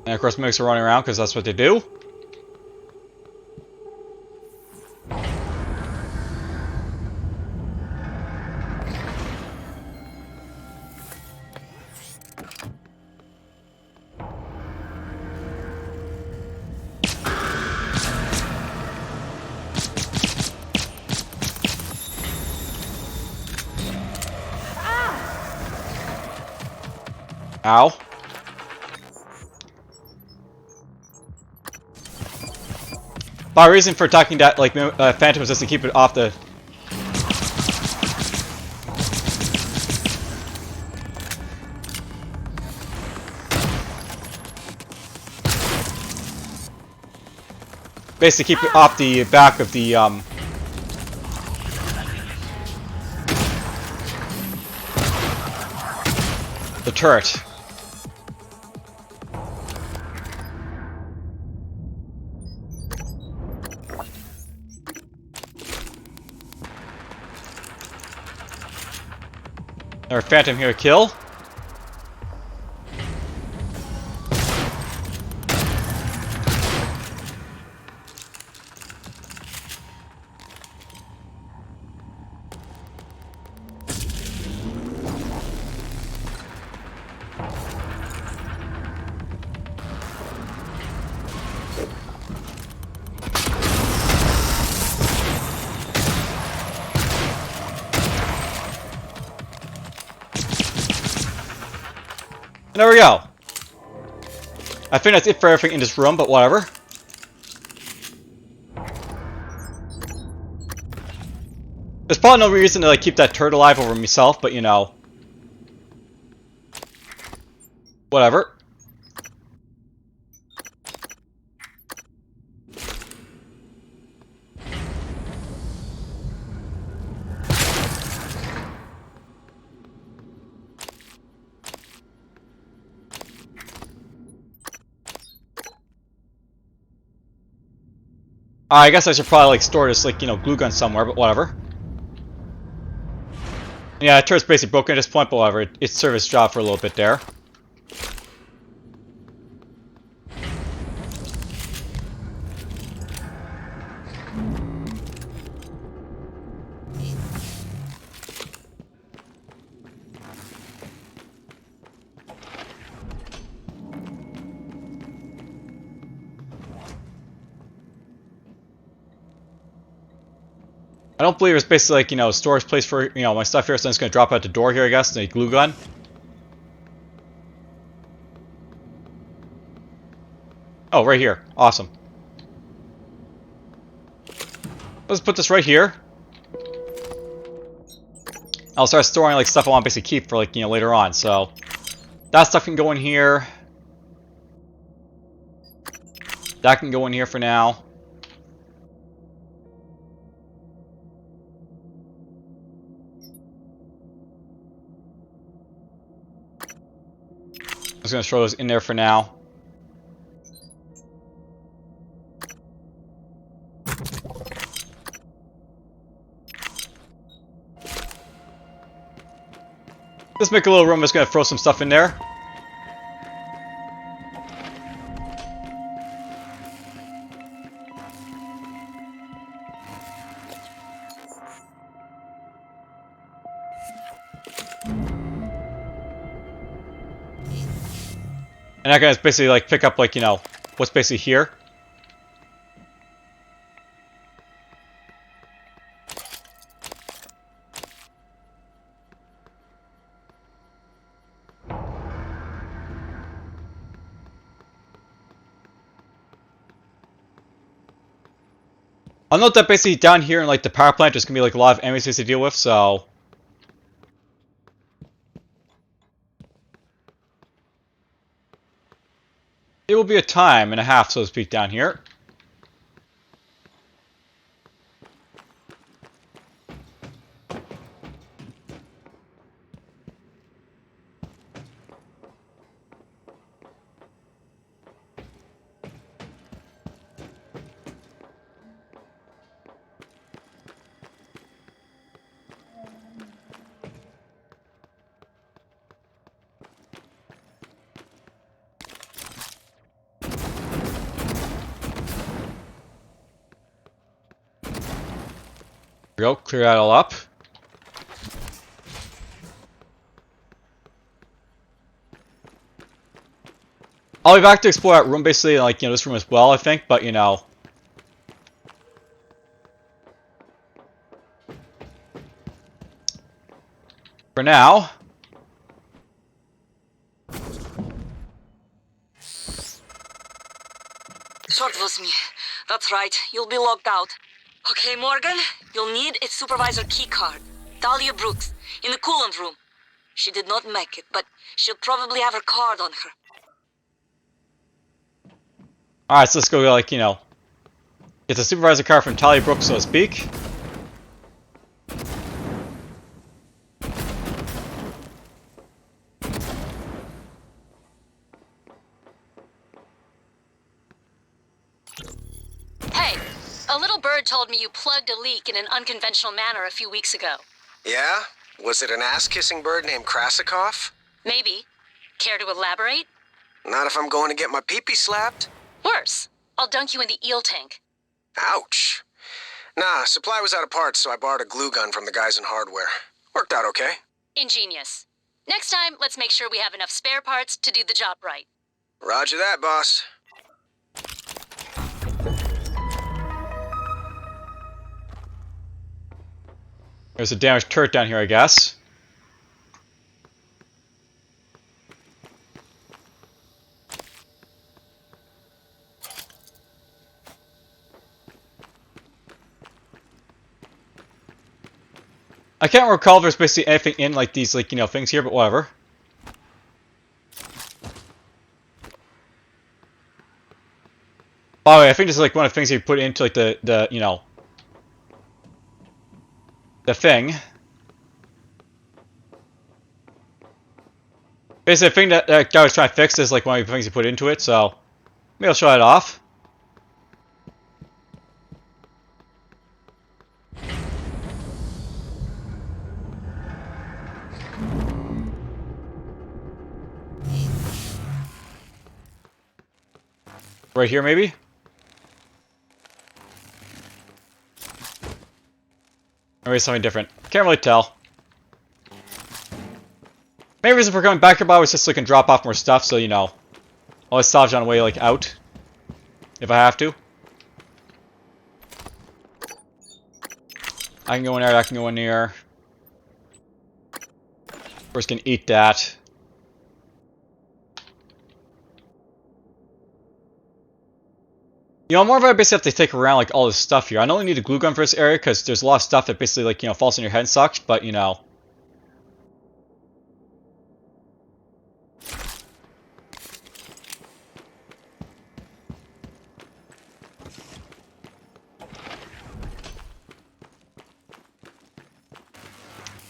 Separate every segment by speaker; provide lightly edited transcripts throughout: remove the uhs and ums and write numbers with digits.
Speaker 1: And of course mimics are running around because that's what they do. Ow. My reason for attacking that, like, Phantom is just to keep it off the... Basically keep it off the back of the, the turret. Another Phantom here to kill. And there we go. I think that's it for everything in this room, but whatever. There's probably no reason to like keep that turret alive over myself, but you know. Whatever. I guess I should probably like store this like, you know, glue gun somewhere, but whatever. Yeah, the turret's basically broken at this point, but whatever. It served its job for a little bit there. I don't believe it's basically like, you know, a storage place for, you know, my stuff here, so I'm just gonna drop out the door here, I guess, the glue gun. Oh, right here. Awesome. Let's put this right here. I'll start storing like stuff I want to basically keep for like, you know, later on, so that stuff can go in here. That can go in here for now. I'm just gonna throw those in there for now. Let's make a little room. I'm just gonna throw some stuff in there. And I can basically like pick up like, you know, what's basically here. I'll note that basically down here in like the power plant there's gonna be like a lot of enemies to deal with, so it will be a time and a half, so to speak, down here. There we go, clear that all up. I'll be back to explore that room, basically, like, you know, this room as well, I think, but, you know. For now.
Speaker 2: So it was me. That's right, you'll be logged out. Okay, Morgan, you'll need a supervisor keycard. Talia Brooks, in the coolant room. She did not make it, but she'll probably have her card on her.
Speaker 1: Alright, so let's go, like, you know, get the supervisor card from Talia Brooks, so to speak.
Speaker 3: Hey, a little bird told me you plugged a leak in an unconventional manner a few weeks ago.
Speaker 4: Yeah? Was it an ass-kissing bird named Krasikov?
Speaker 3: Maybe. Care to elaborate?
Speaker 4: Not if I'm going to get my pee-pee slapped.
Speaker 3: Worse. I'll dunk you in the eel tank.
Speaker 4: Ouch. Nah, supply was out of parts, so I borrowed a glue gun from the guys in hardware. Worked out okay.
Speaker 3: Ingenious. Next time, let's make sure we have enough spare parts to do the job right.
Speaker 4: Roger that, boss.
Speaker 1: There's a damaged turret down here, I guess. I can't recall if there's basically anything in, like, these, like, you know, things here, but whatever. By the way, I think this is, like, one of the things you put into, like, the you know, the thing. Basically, the thing that that guy was trying to fix is, like, one of the things you put into it, so maybe I'll show it off. Right here, maybe? Or maybe something different. Can't really tell. Maybe reason for coming back here, was just so I can drop off more stuff, so, you know, I'll just salvage on the way, like, out. If I have to. I can go in there, I can go in here. First can eat that. You know, I'm more of I basically have to take around, like, all this stuff here. I don't really need a glue gun for this area, because there's a lot of stuff that basically, like, you know, falls on your head and sucks, but, you know.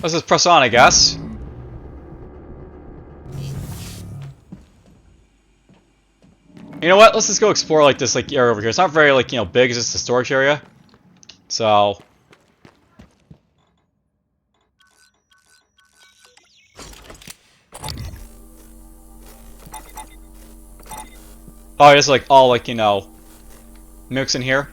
Speaker 1: Let's just press on, I guess. You know what? Let's just go explore, like, this, like, area over here. It's not very, like, you know, big. It's just a storage area. So. Oh, it's, like, all, like, you know, mix in here.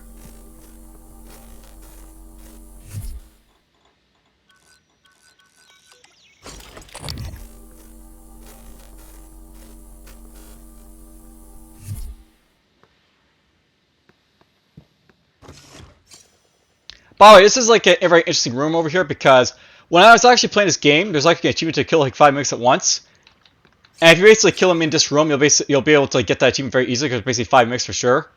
Speaker 1: By the way, this is like a very interesting room over here because when I was actually playing this game, there's like an achievement to kill like 5 mimics at once. And if you basically kill them in this room, you'll be able to like, get that achievement very easily because it's basically 5 mimics for sure.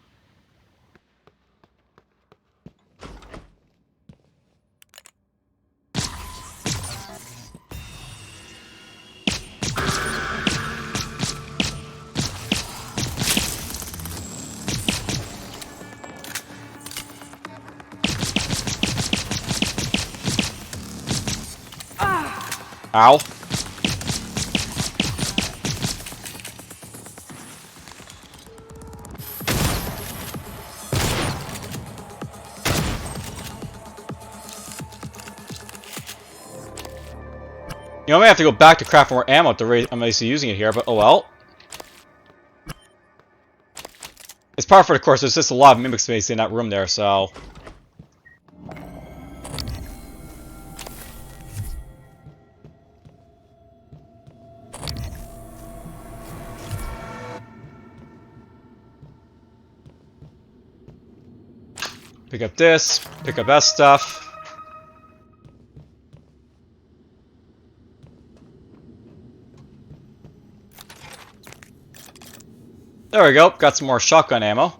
Speaker 1: Ow. You know, I may have to go back to craft more ammo at the rate I'm basically using it here, but oh well. It's par for the course, there's just a lot of mimics basically in that room there, so. Pick up this. Pick up that stuff. There we go. Got some more shotgun ammo.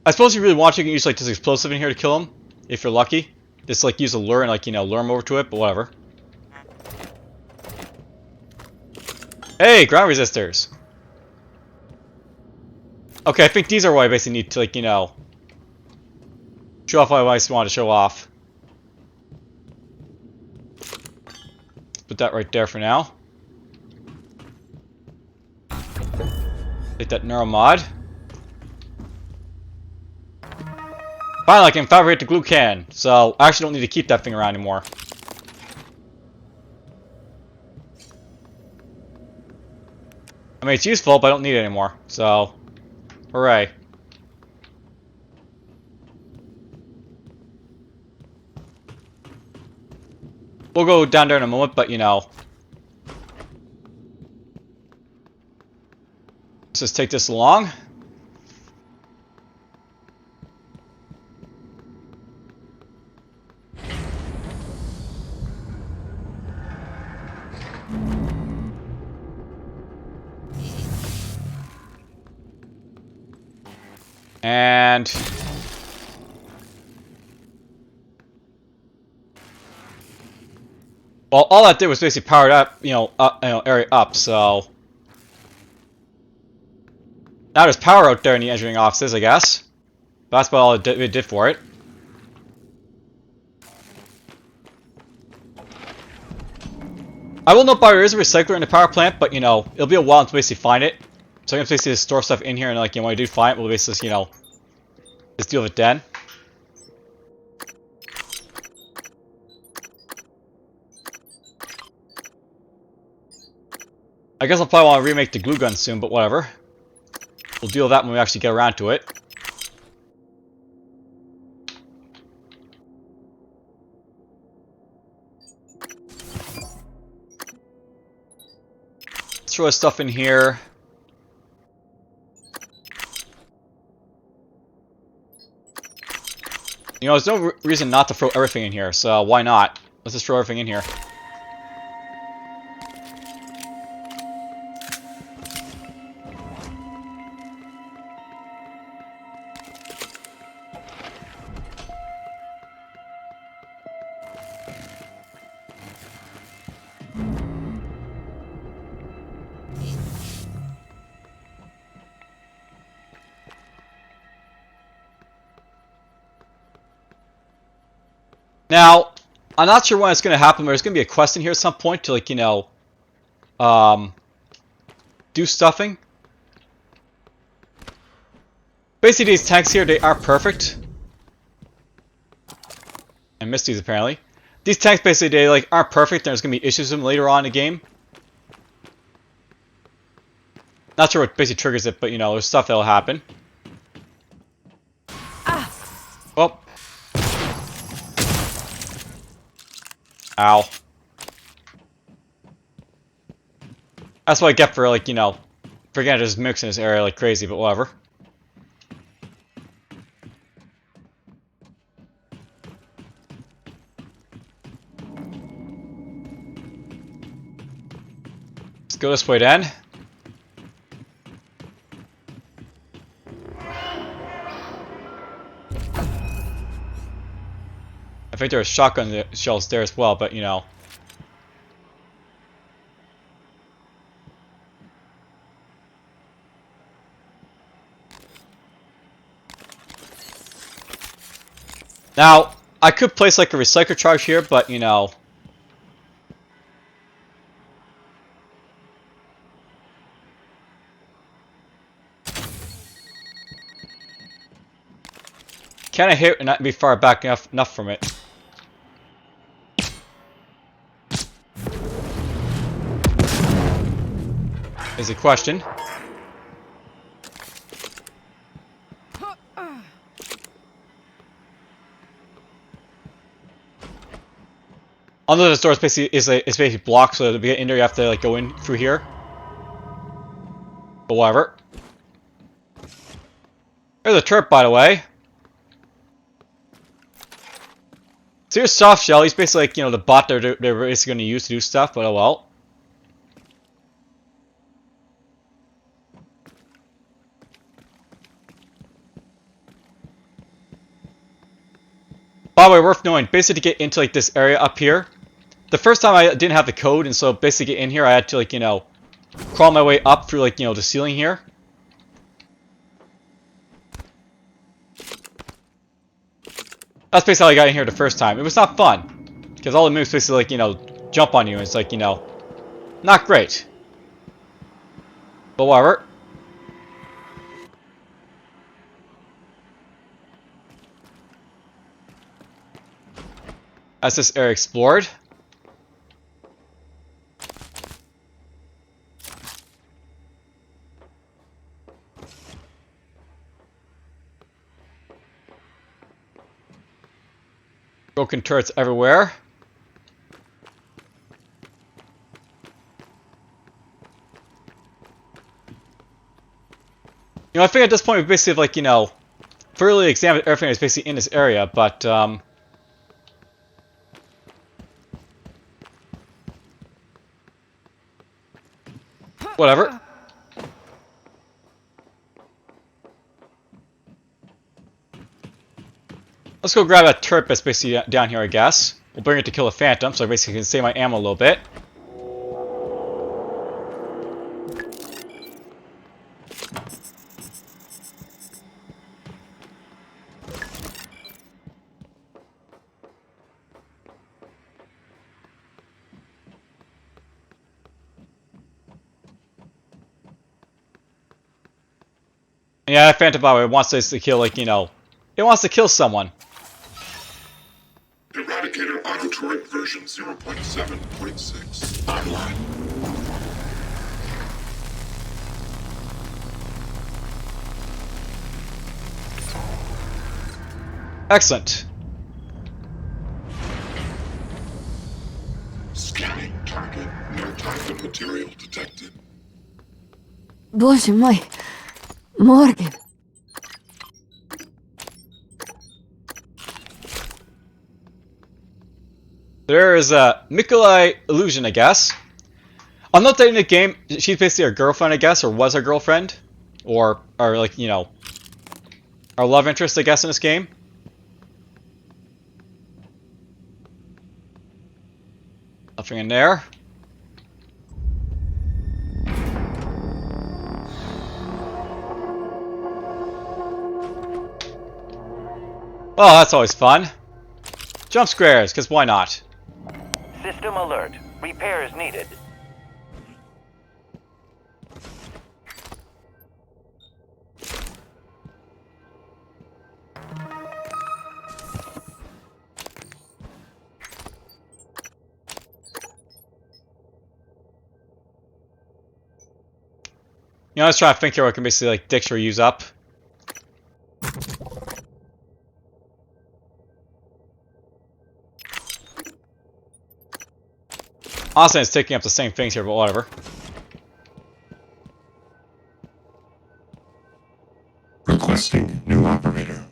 Speaker 1: I suppose if you really want to, you can use like this explosive in here to kill him, if you're lucky. Just like use a lure and like, you know, lure him over to it, but whatever. Hey, ground resistors. Okay, I think these are what I basically need to, like, you know, show off what I want to show off. Put that right there for now. Take that neuromod. Finally, I can fabricate the glue can, so I actually don't need to keep that thing around anymore. I mean, it's useful, but I don't need it anymore, so hooray. We'll go down there in a moment, but you know. Let's just take this along. And well, all that did was basically power it up, area up. So now there's power out there in the engineering offices, I guess. That's about all it did for it. I will note, by the way, there is a recycler in the power plant, but you know, it'll be a while to basically find it. So I'm gonna basically just store stuff in here, and like, you know, when I do find it, we'll basically, you know, just deal with it then. I guess I'll probably want to remake the glue gun soon, but whatever. We'll deal with that when we actually get around to it. Let's throw this stuff in here. You know, there's no reason not to throw everything in here, so why not? Let's just throw everything in here. Now, I'm not sure when it's going to happen, but there's going to be a quest in here at some point to, like, you know, do stuffing. Basically, these tanks here, they are perfect. I missed these, apparently. These tanks, basically, they, like, aren't perfect. There's going to be issues with them later on in the game. Not sure what basically triggers it, but, you know, there's stuff that'll happen. Well. Ow. That's what I get for, like, you know, forgetting to just mix in this area like crazy, but whatever. Let's go this way then. I think there are shotgun shells there as well, but you know. Now, I could place like a recycler charge here, but you know. Can I hit and not be far back enough from it? Is the question. Under this door is basically blocked, so to get in there you have to like go in through here. But whatever. There's a turret, by the way. So here's Soft Shell. He's basically like, you know, the bot they're basically going to use to do stuff, but oh well. By the way, worth knowing, basically to get into like this area up here, the first time I didn't have the code, and so basically to get in here I had to like, you know, crawl my way up through like, you know, the ceiling here. That's basically how I got in here the first time. It was not fun, because all the moves basically like, you know, jump on you, and it's like, you know, not great. But whatever. As this area explored. Broken turrets everywhere. You know, I think at this point we basically have, like, you know, thoroughly examined everything that's basically in this area, but, whatever. Let's go grab that turret that's basically down here, I guess. We'll bring it to kill a phantom, so I basically can save my ammo a little bit. Yeah, that phantom by the way wants us to kill, like, you know, it wants to kill someone.
Speaker 5: Eradicator auto turret version 0.7.6 online.
Speaker 1: Excellent.
Speaker 5: Scanning target. No type of material detected.
Speaker 6: Боже мой, Morgan.
Speaker 1: There is a Mikhaila Ilyushin, I guess. I'll note that in the game, she's basically our girlfriend, I guess, or was our girlfriend. Or like, you know, our love interest, I guess, in this game. Nothing in there. Well, that's always fun. Jump squares, because why not?
Speaker 7: System alert. Repairs needed.
Speaker 1: You know, let's try to think here what I can basically, like, ditch or use up. Honestly, it's taking up the same things here, but whatever.
Speaker 5: Requesting new operator.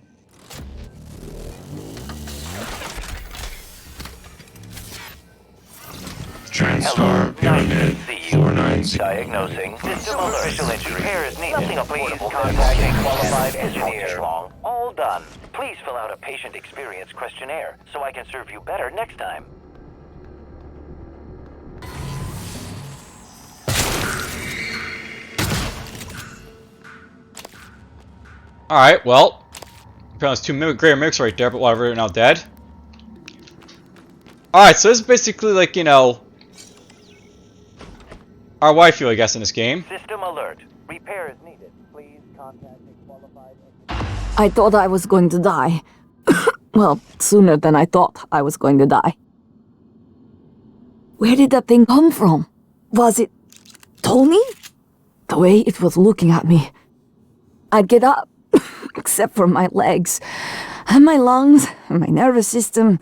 Speaker 5: TranStar Pyramid 490.
Speaker 7: Diagnosing. System alert. Official injury. Repairs needed. Nothing affordable. Contacting qualified engineer. All done. Please fill out a patient experience questionnaire so I can serve you better next time.
Speaker 1: Alright, well. Apparently there's two greater mimics right there, but whatever, they're now dead. Alright, so this is basically like, you know, our waifu, I guess, in this game.
Speaker 7: System alert. Repairs needed. Please contact a qualified
Speaker 6: I thought I was going to die. Well, sooner than I thought I was going to die. Where did that thing come from? Was it Tony? The way it was looking at me. I'd get up, except for my legs, and my lungs, and my nervous system.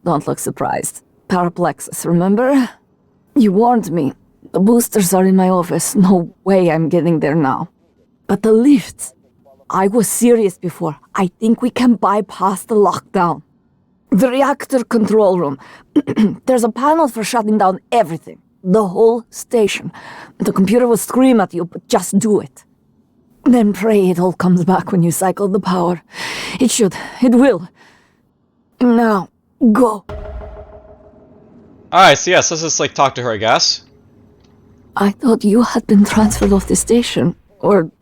Speaker 6: Don't look surprised. Paraplexus, remember? You warned me. The boosters are in my office. No way I'm getting there now. But the lifts. I was serious before. I think we can bypass the lockdown. The reactor control room. There's a panel for shutting down everything. The whole station. The computer will scream at you, but just do it. Then pray it all comes back when you cycle the power. It should. It will. Now, go.
Speaker 1: Alright, so yes, let's just like talk to her, I guess.
Speaker 6: I thought you had been transferred off the station. Or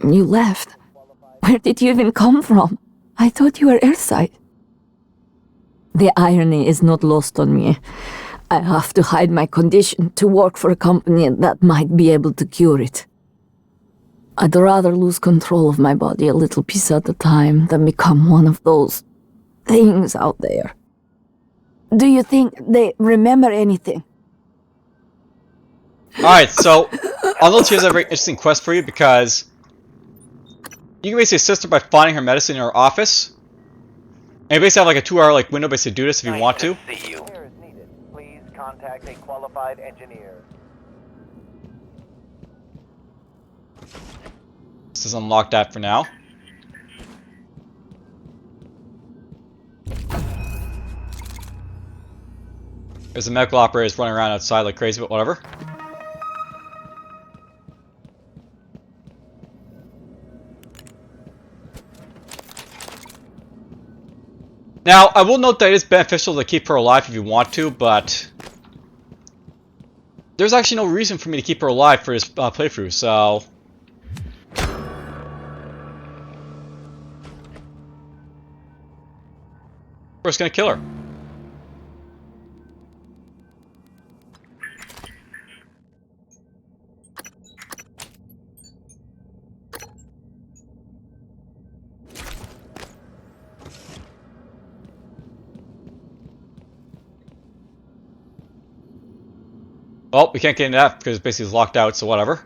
Speaker 6: you left. Where did you even come from? I thought you were airside. The irony is not lost on me. I have to hide my condition to work for a company that might be able to cure it. I'd rather lose control of my body a little piece at a time than become one of those things out there. Do you think they remember anything?
Speaker 1: Alright, so Arnold here's a very interesting quest for you because you can basically assist her by finding her medicine in her office. And you basically have like a 2-hour like window basically to do this if you want to.
Speaker 7: See you. Repair is needed. Please contact a qualified engineer.
Speaker 1: Let's just unlock that for now. There's a medical operator running around outside like crazy, but whatever. Now, I will note that it is beneficial to keep her alive if you want to, but there's actually no reason for me to keep her alive for this playthrough, so we're just gonna kill her. Oh, we can't get into that because basically it's locked out, so whatever.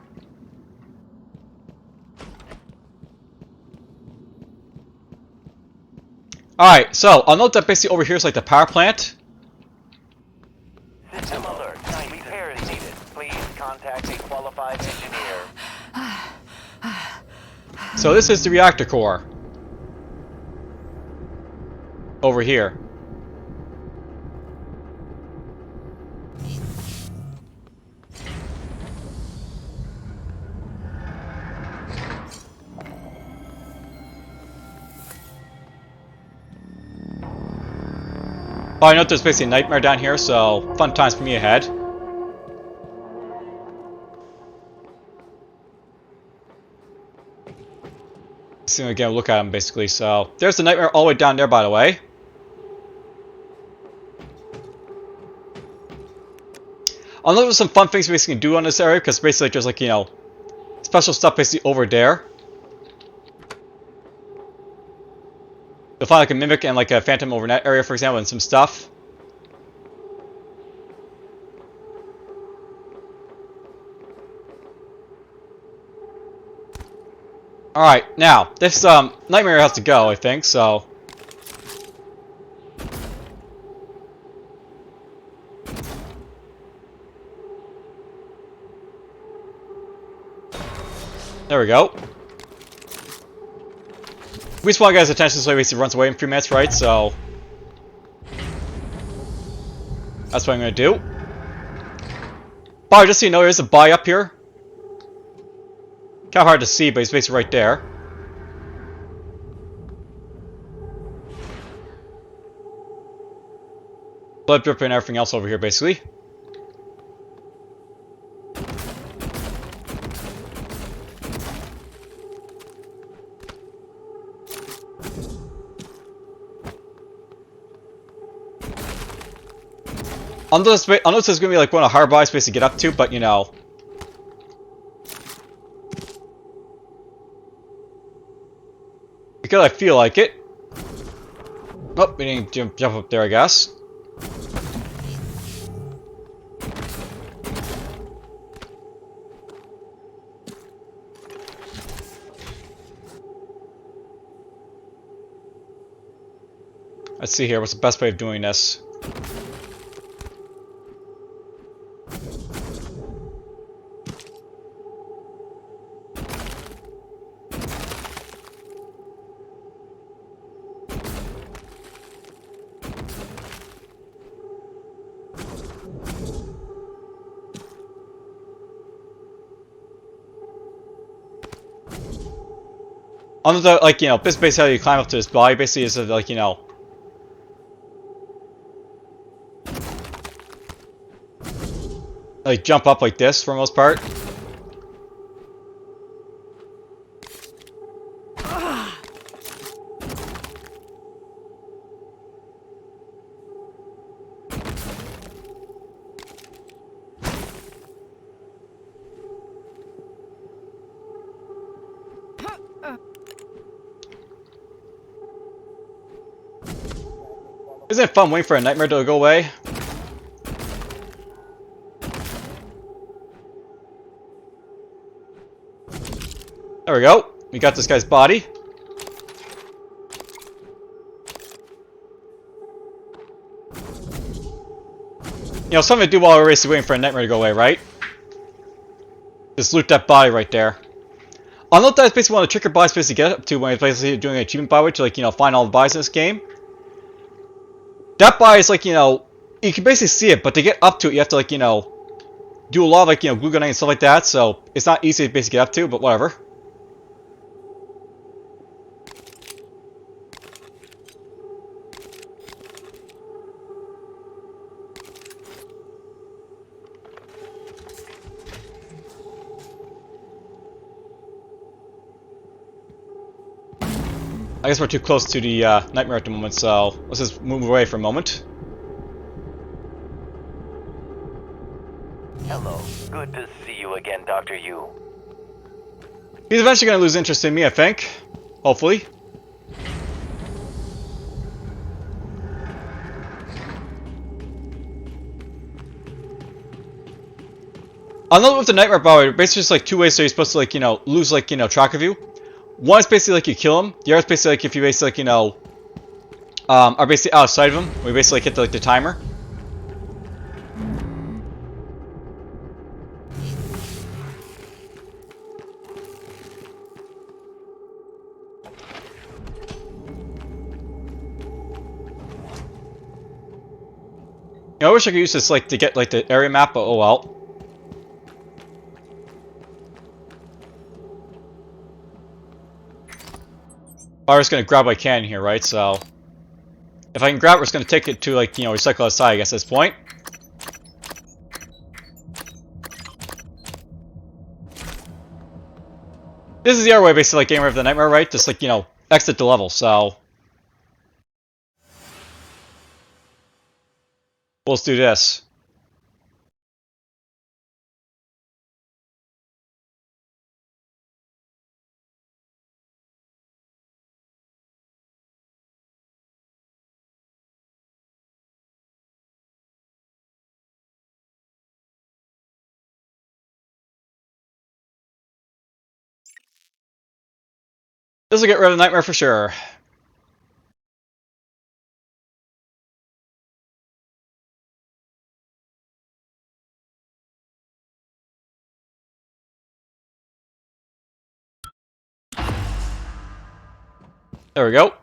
Speaker 1: Alright, so I'll note that basically over here is like the power plant.
Speaker 7: System alert. Repair is needed. Please contact a qualified engineer.
Speaker 1: So this is the reactor core. Over here. Oh, I know there's basically a nightmare down here, so fun times for me ahead. See if we get a look at him, basically. So there's the nightmare all the way down there, by the way. I'll know there's some fun things we basically can do on this area, because basically there's like, you know, special stuff basically over there. You'll find like a Mimic and like a Phantom over in that area, for example, and some stuff. Alright, now, this nightmare has to go, I think, so there we go. We just want to get his attention so he basically runs away in a few minutes, right? So that's what I'm going to do. But just so you know, there's a buy up here. Kind of hard to see, but he's basically right there. Blood dripping and everything else over here, basically. I know this is going to be like one of the hard buys to get up to, but you know. Because I feel like it. Oh, we didn't jump up there, I guess. Let's see here, what's the best way of doing this? under the, like, you know, this basically how you climb up to this body, basically is like, you know, like jump up like this for the most part. Isn't it fun waiting for a nightmare to go away? There we go. We got this guy's body. You know, something to do while we're basically waiting for a nightmare to go away, right? Just loot that body right there. I'll note that's basically one of the trickier bodies to get up to when it's basically doing an achievement body to, like, you know, find all the bodies in this game. That body is like, you know, you can basically see it, but to get up to it, you have to, like, you know, do a lot of, like, you know, glue gunning and stuff like that, so it's not easy to basically get up to, but whatever. I guess we're too close to the nightmare at the moment, so let's just move away for a moment.
Speaker 7: Hello. Good to see you again, Dr. Yu.
Speaker 1: He's eventually going to lose interest in me, I think. Hopefully. I'll note with the nightmare power, basically just like two ways so you're supposed to, like, you know, lose, like, you know, track of you. One is basically like you kill him. The other is basically like if you basically, like, you know, are basically outside of him. We basically like hit the, like, the timer. You know, I wish I could use this, like, to get, like, the area map, but oh well. I'm just gonna grab what I can here, right? So, if I can grab it, we're just gonna take it to, like, you know, recycle outside, I guess, at this point. This is the other way, basically, like, getting rid of the nightmare, right? Just, like, you know, exit the level, so. Let's do this. This will get rid of the nightmare for sure. There we go.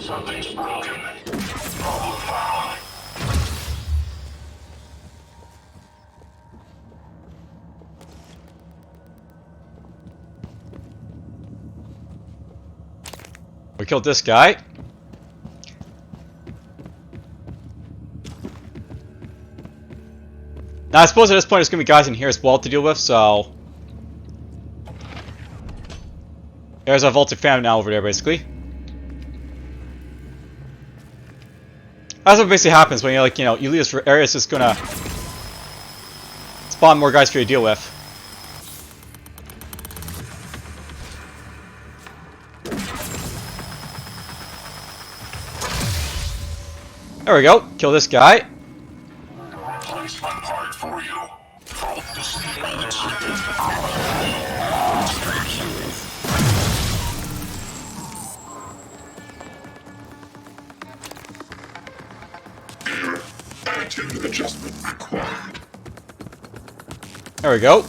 Speaker 5: Something's broken. Problem found.
Speaker 1: We killed this guy. Now, I suppose at this point there's going to be guys in here as well to deal with, so. There's a vaulted fan now over there, basically. That's what basically happens when you, like, you know, you leave this area, it's just gonna spawn more guys for you to deal with. There we go. Kill this guy.
Speaker 5: Replacement part for you. Fault disabled. Here, attitude adjustment required.
Speaker 1: There we go.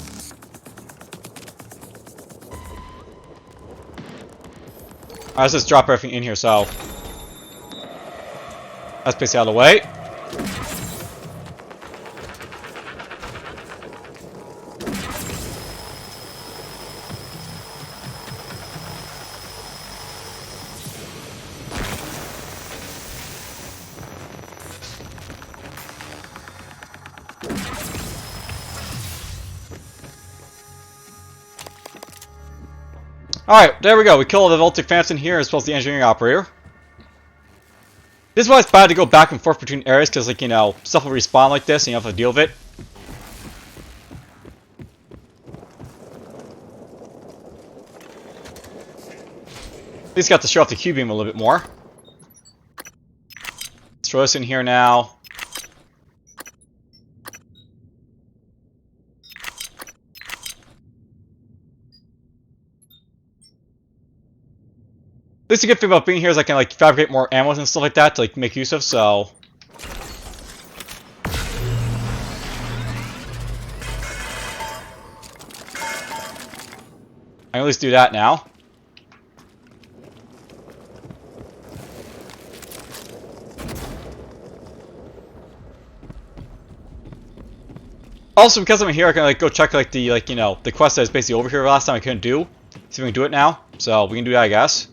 Speaker 1: Alright, let's just drop everything in here, so. That's basically out of the way. Alright, there we go. We killed the Voltic Phantom here as well as the engineering operator. This is why it's bad to go back and forth between areas, because, like, you know, stuff will respawn like this and you have to deal with it. At least got to show off the Q-beam a little bit more. Let's throw this in here now. At least the good thing about being here is I can like fabricate more ammo and stuff like that to like make use of, so. I can at least do that now. Also, because I'm here, I can like go check like the you know the quest that was basically over here last time I couldn't do. See if we can do it now. So we can do that, I guess.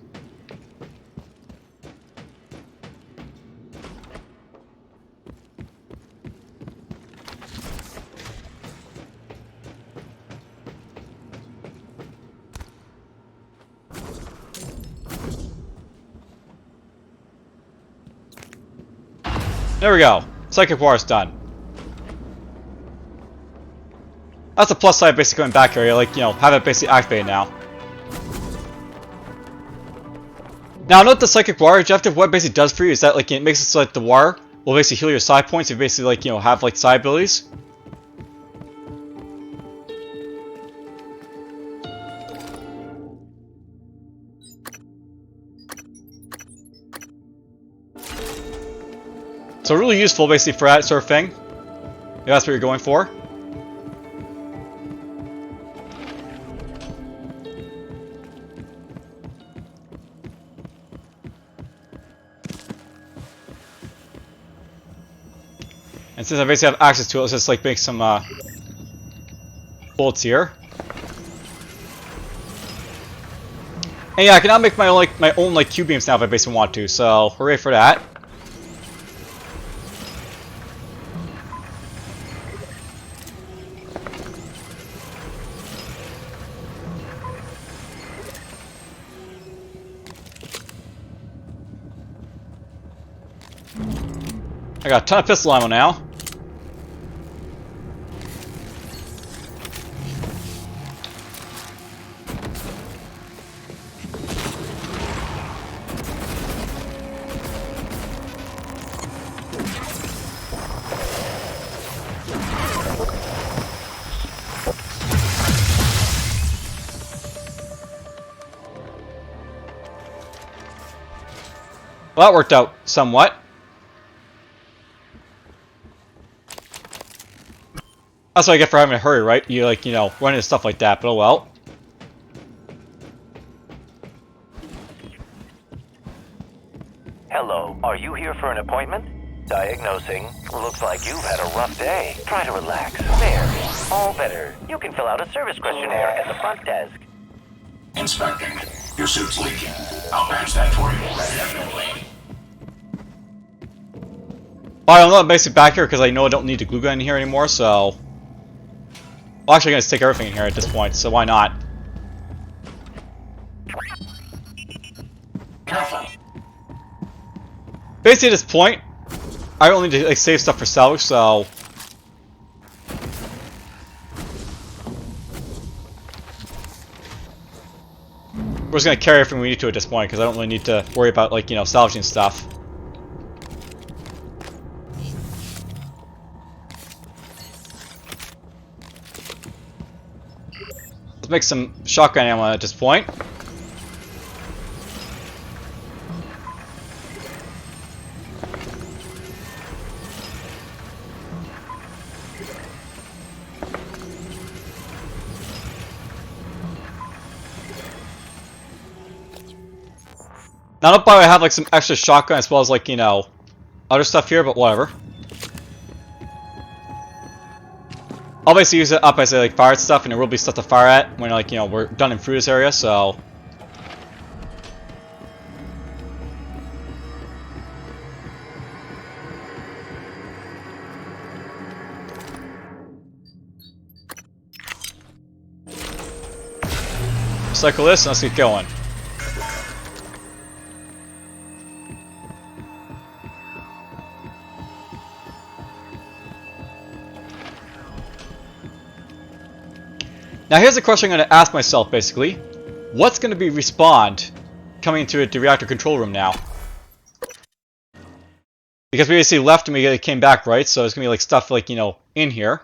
Speaker 1: There we go. Psychic War is done. That's a plus side basically going back here. Like, you know, have it basically activated now. Now, note the Psychic War objective, what it basically does for you is that, like, it makes it so that the war will basically heal your side points and basically, like, you know, have, like, side abilities. So really useful basically for that sort of thing. If that's what you're going for. And since I basically have access to it, let's just like make some bullets here. And yeah, I can now make my own Q beams now if I basically want to. So hooray for that. I got a ton of pistol ammo now. Well, that worked out somewhat. That's what I get for having to hurry, right? You like, you know, run into stuff like that, but oh well.
Speaker 7: Hello, are you here for an appointment? Diagnosing. Looks like you've had a rough day. Try to relax. There. All better. You can fill out a service questionnaire at the front desk.
Speaker 5: Inspecting. Your suit's leaking. I'll patch that for you. Definitely.
Speaker 1: Alright, I'm not basically back here because I know I don't need the glue gun in here anymore, so. Well, actually, I'm gonna take everything in here at this point, so why not?
Speaker 5: Careful.
Speaker 1: Basically, at this point, I don't need to like save stuff for salvage, so. We're just gonna carry everything we need to at this point because I don't really need to worry about like, you know, salvaging stuff. Let's make some shotgun ammo at this point. Now, not by I have like some extra shotgun as well as like, you know, other stuff here, but whatever. I'll basically use it up as I like fire at stuff, and there will be stuff to fire at when like, you know, we're done in through this area, so. Cycle this and let's get going. Now here's the question I'm going to ask myself, basically. What's going to be respawned coming into the reactor control room now? Because we basically left and we came back, right? So it's going to be like stuff like, you know, in here.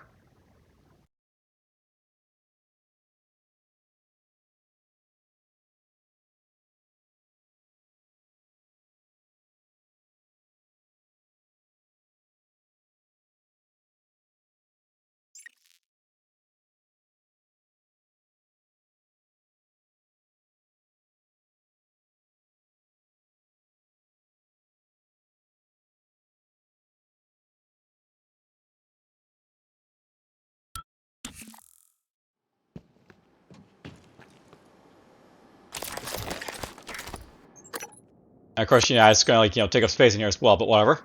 Speaker 1: And of course, you know, it's going to like, you know, take up space in here as well, but whatever.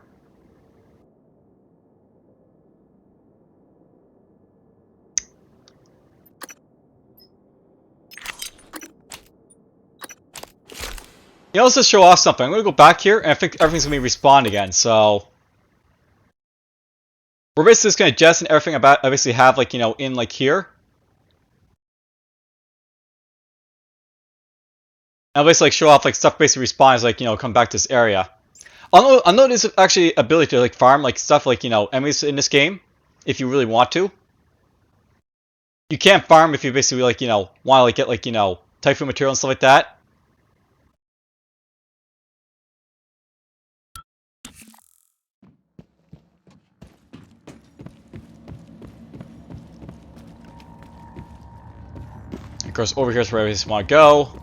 Speaker 1: You know, let's just show off something. I'm going to go back here, and I think everything's going to be respawned again, so... We're basically just going to jettison everything about I basically have, like, you know, in, like, here. I'll basically, like, show off, like, stuff basically respawns, like, you know, come back to this area. I'll note there's actually ability to, like, farm, like, stuff, like, you know, enemies in this game, if you really want to. You can't farm if you basically, like, you know, want to, like, get, like, you know, typhoon material and stuff like that. Of course, over here is where I just want to go.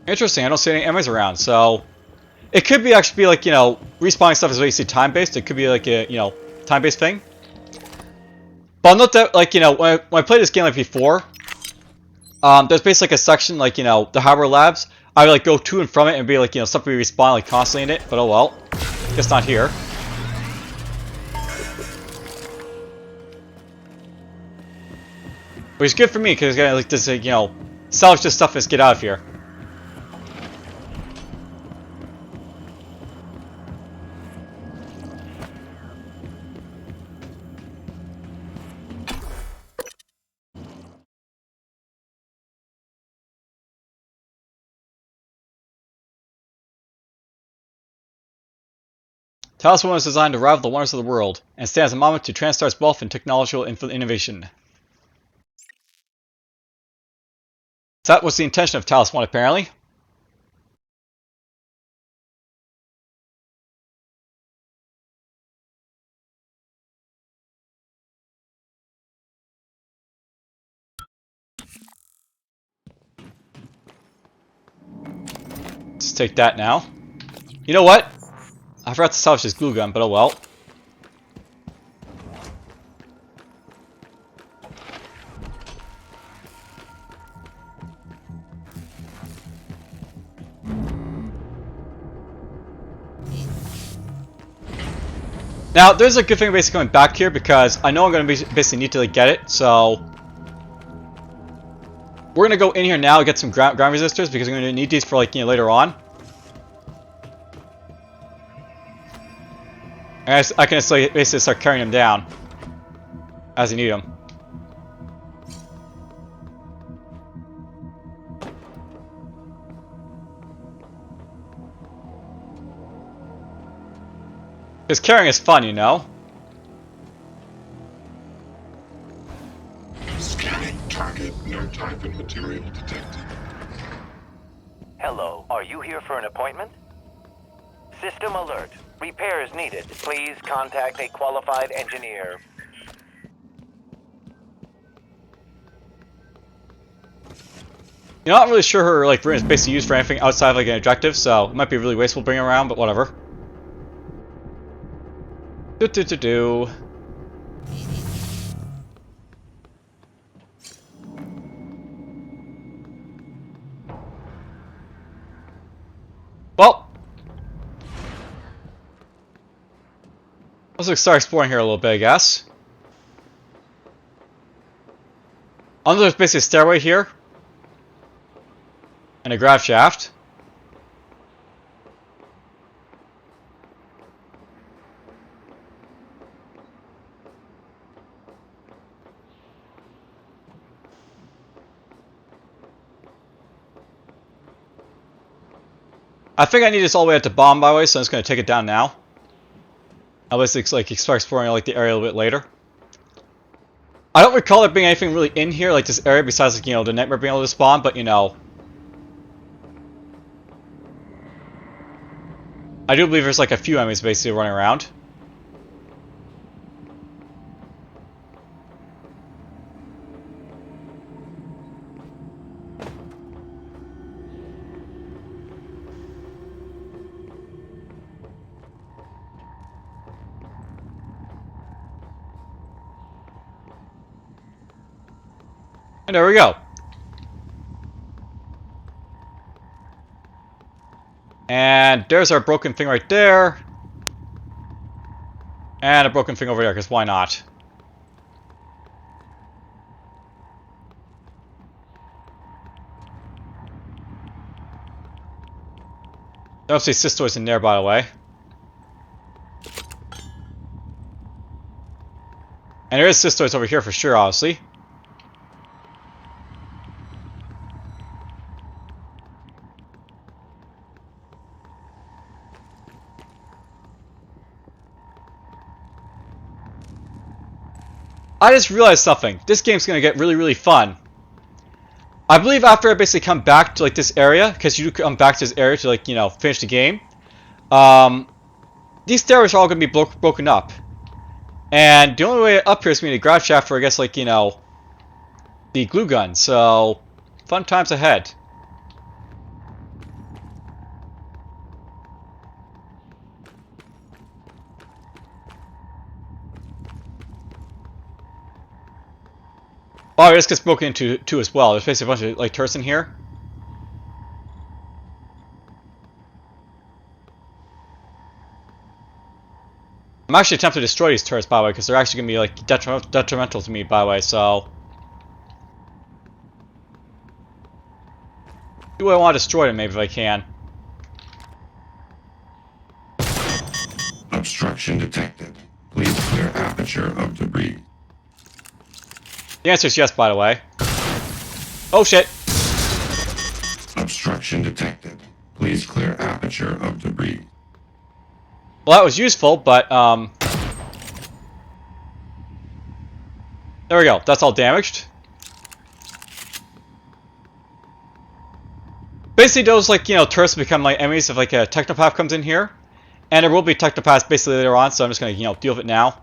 Speaker 1: Interesting, I don't see any enemies around, so... It could be actually be like, you know, respawning stuff is basically time-based. It could be like a, you know, time-based thing. But I'll note that, like, you know, when I played this game like before, there's basically like a section, like, you know, the hardware labs. I would like go to and from it and be like, you know, stuff would respawn like constantly in it, but oh well. Guess not here. Which is good for me, because it's gonna like this, you know, salvage this stuff and just get out of here. Talos One was designed to rival the wonders of the world, and stands a moment to Transtar's wealth and technological innovation. So that was the intention of Talos One, apparently. Let's take that now. You know what? I forgot to salvage this glue gun, but oh well. Now, there's a good thing basically going back here because I know I'm going to basically need to like, get it, so... We're going to go in here now and get some ground resistors because I'm going to need these for like, you know, later on. And I can just like, basically start carrying them down as you need them. Because carrying is fun, you know?
Speaker 5: Scanning target, no type and material detected.
Speaker 7: Hello, are you here for an appointment? System alert. Repairs needed. Please contact a qualified engineer.
Speaker 1: You're not really sure her like room is basically used for anything outside of like an objective, so it might be really wasteful to bring her around, but whatever. Do. Well. Let's start exploring here a little bit, I guess. There's basically a stairway here. And a grav shaft. I think I need this all the way at the bottom, by the way, so I'm just going to take it down now. I'll basically like start exploring like the area a little bit later. I don't recall there being anything really in here, like this area, besides like, you know, the nightmare being able to spawn, but you know. I do believe there's like a few enemies basically running around. And there we go. And there's our broken thing right there. And a broken thing over there, because why not? There must be cystoids in there, by the way. And there is cystoids over here for sure, obviously. I just realized something. This game's gonna get really, really fun. I believe after I basically come back to like this area, because you do come back to this area to like, you know, finish the game. These stairs are all gonna be broken up, and the only way up here is gonna be the grav shaft for, I guess, like, you know, the glue gun. So, fun times ahead. Oh, this gets broken into too as well. There's basically a bunch of like turrets in here. I'm actually tempted to destroy these turrets, by the way, because they're actually going to be like detrimental to me, by the way. So, do I want to destroy them? Maybe if I can.
Speaker 5: Obstruction detected. Please clear aperture of debris.
Speaker 1: The answer is yes, by the way. Oh shit!
Speaker 5: Obstruction detected. Please clear aperture of debris.
Speaker 1: Well, that was useful, but there we go. That's all damaged. Basically, those like, you know, turrets become like enemies if like a technopath comes in here, and there will be technopaths basically later on. So I'm just gonna, you know, deal with it now.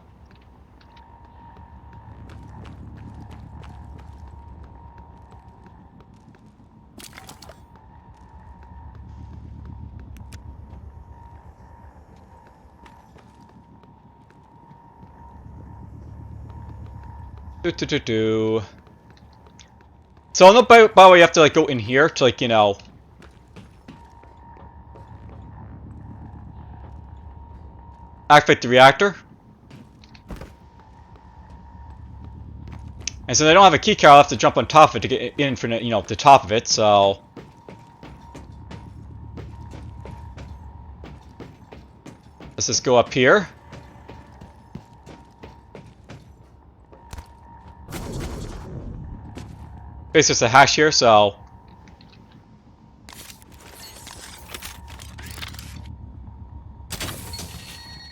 Speaker 1: So no, by the way, you have to like go in here to like, you know, activate the reactor. And since I don't have a keycard, I'll have to jump on top of it to get in from the, you know, the top of it. So let's just go up here. Basically, it's a hash here, so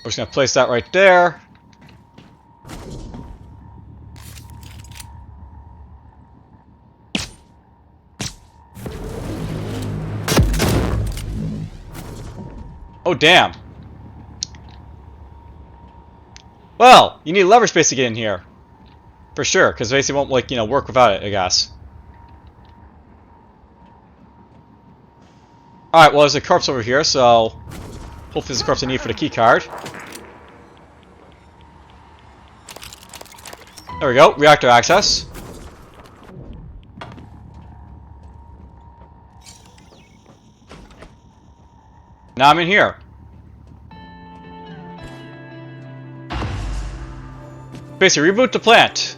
Speaker 1: we're just gonna place that right there. Oh damn! Well, you need lever space to get in here, for sure, because basically won't like, you know, work without it, I guess. Alright, well, there's a corpse over here, so hopefully there's a corpse I need for the key card. There we go, reactor access. Now I'm in here. basically reboot the plant.